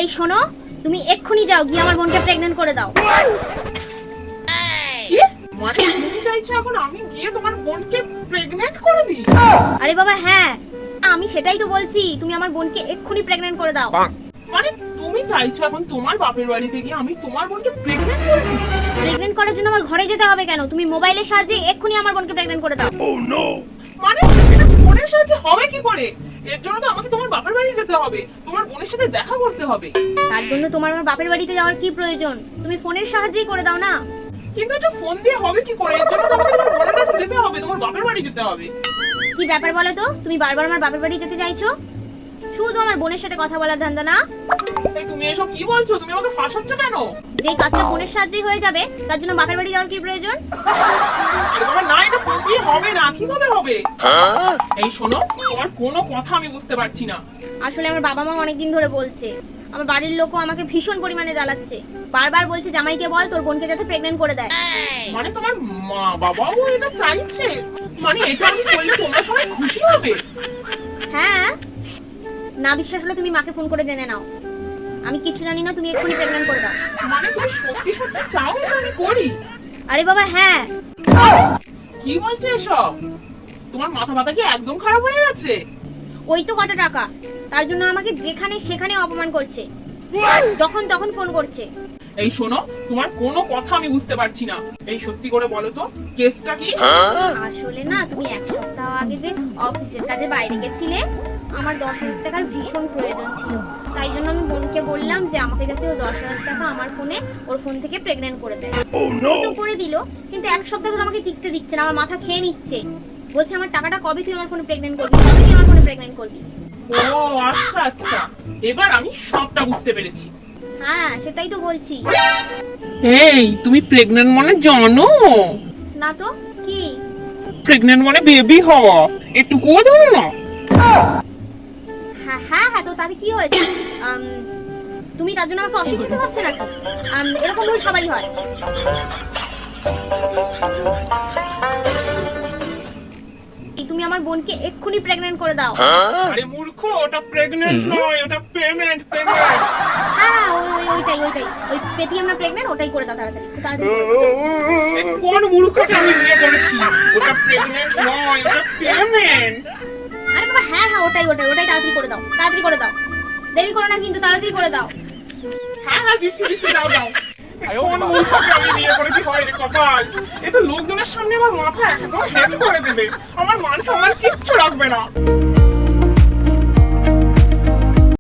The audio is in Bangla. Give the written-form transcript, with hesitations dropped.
এই শোনো, তুমি এক্ষুনি যাও গিয়ে আমার বোনকে প্রেগন্যান্ট করে দাও। কি মানে তুমি চাইছো এখন আমি গিয়ে তোমার বোনকে প্রেগন্যান্ট করে দিই? আরে বাবা হ্যাঁ, আমি সেটাই তো বলছি, তুমি আমার বোনকে এক্ষুনি প্রেগন্যান্ট করে দাও। মানে তুমি চাইছো এখন তোমার বাপের বাড়িতে গিয়ে আমি তোমার বোনকে প্রেগন্যান্ট করে দিই? প্রেগন্যান্ট করার জন্য আমার ঘরে যেতে হবে কেন? তুমি মোবাইলের সাহায্যে এক্ষুনি আমার বোনকে প্রেগন্যান্ট করে দাও। মানে এটা ফোনের সাহায্যে হবে কি করে? এর জন্য তো আমাকে তোমার বাপের বাড়ি যেতে হবে, তোমার বোনের সাথে দেখা করতে হবে। তার জন্য তোমার আমার বাপের বাড়িতে যাওয়ার কি প্রয়োজন? তুমি ফোনের সাহায্যেই করে দাও না। কিন্তু এটা ফোন দিয়ে হবে কি করে? এর জন্য তো আমাকে তোমার বোনের কাছে যেতে হবে, তোমার বাপের বাড়ি যেতে হবে। কি ব্যাপার বলো তো, তুমি বারবার আমার বাপের বাড়ি যেতে চাইছো? শুধু আমার বোনের সাথে কথা বলার ধান্দা না? এই তুমি এসব কি বলছো? তুমি আমাকে ফাঁসাচ্ছ কেন? যেই কাজটা ফোনের সাহায্যেই হয়ে যাবে তার জন্য বাপের বাড়ি যাওয়ার কি প্রয়োজন? আরে বাবা না, এটা ফোন দিয়ে হবে না, কিভাবে হবে? এই শোনো, তোমার কোনো কথা আমি বুঝতে পারছি না। আসলে আমার বাবা মা অনেকদিন ধরে বলছে, আমার বাড়ির লোকও আমাকে ভীষণ পরিমাণে জ্বালাচ্ছে, বারবার বলছে জামাইকে বল তোর বোনকে যাতে প্রেগন্যান্ট করে দেয়। মানে তোমার মা বাবাও এটা চাইছে? মানে এটা আমি করলে তোমরা সবাই খুশি হবে? হ্যাঁ, না বিশ্বাস হলে তুমি মাকে ফোন করে জেনে নাও। আমি কিচ্ছু জানি না, তুমি এক্ষুনি প্রেগন্যান্ট করে দাও। মানে তুমি সত্যি সত্যি চাও এটা আমি করি? আরে বাবা হ্যাঁ। কি বলছো এসব? তোমার মাথা ব্যথা কি একদম খারাপ হয়ে গেছে? ওই তো কত টাকা, তার জন্য আমাকে যেখানে সেখানে অপমান করছে, যখন তখন ফোন করছে। এই শোনো, তোমার কোনো কথা আমি বুঝতে পারছি না। এই সত্যি করে বলো তো কেসটা কি? আসলে না, তুমি এক সপ্তাহ আগে যে অফিসের কাজে বাইরে গেছিলে, আমার 10,000 টাকার ভীষণ প্রয়োজন ছিল, তাই জন্য আমি বোনকে বললাম যে আমাকে যাতে ও 10,000 টাকা আমার ফোনে, ওর ফোন থেকে প্রেগন্যান্ট করে দেয়। ও তো করে দিল, কিন্তু এক সপ্তাহ ধরে আমাকে টিকতে দিচ্ছে না, আমার মাথা খেয়ে নিচ্ছে। বলছে আমার টাকাটা কবে তুই আমার ফোনে প্রেগন্যান্ট করবি, কবে তুই আমার ফোনে প্রেগন্যান্ট করবি। ও আচ্ছা আচ্ছা, এবার আমি সবটা বুঝতে পেরেছি। হ্যাঁ সেটাই তো বলছি। এই তুমি প্রেগন্যান্ট মানে জানো? না তো কি? প্রেগন্যান্ট মানে বেবি হওয়া, এটুকুও জানো না? হ্যাঁ হ্যাঁ হ্যাঁ, তো তাতে কি হয়েছে? তুমি তার জন্য আমাকে অশিক্ষিত ভাবছো নাকি? এরকম ভুল সবারই হয়। তুমি আমার বোনকে এক্ষুনি প্রেগন্যান্ট করে দাও। আরে মূর্খ, ওটা প্রেগন্যান্ট নয়, ওটা পেমেন্ট পেমেন্ট। হ্যাঁ ওইটাই ওই পেটিএম না প্রেগন্যান্ট, ওটাই করে দাও তাড়াতাড়ি তাড়াতাড়ি। কোন মূর্খকে আমি বিয়ে করেছি? ওটা প্রেগন্যান্ট নয়, ওটা পেমেন্ট। আরে বাবা হ্যাঁ হ্যাঁ, ওটাই তাড়াতাড়ি করে দাও, তাড়াতাড়ি করে দাও, দেরি করো না কিন্তু, তাড়াতাড়ি করে দাও। হ্যাঁ হ্যাঁ দিচ্ছি দিচ্ছি, দাও দাও। কোন মূর্খকে আমি বিয়ে করেছি, হয় রে কপাল। এ তো লোকজনের সামনে আমার মাথা একদম হেড করে দেবে, আমার মান সম্মান কিচ্ছু রাখবে না।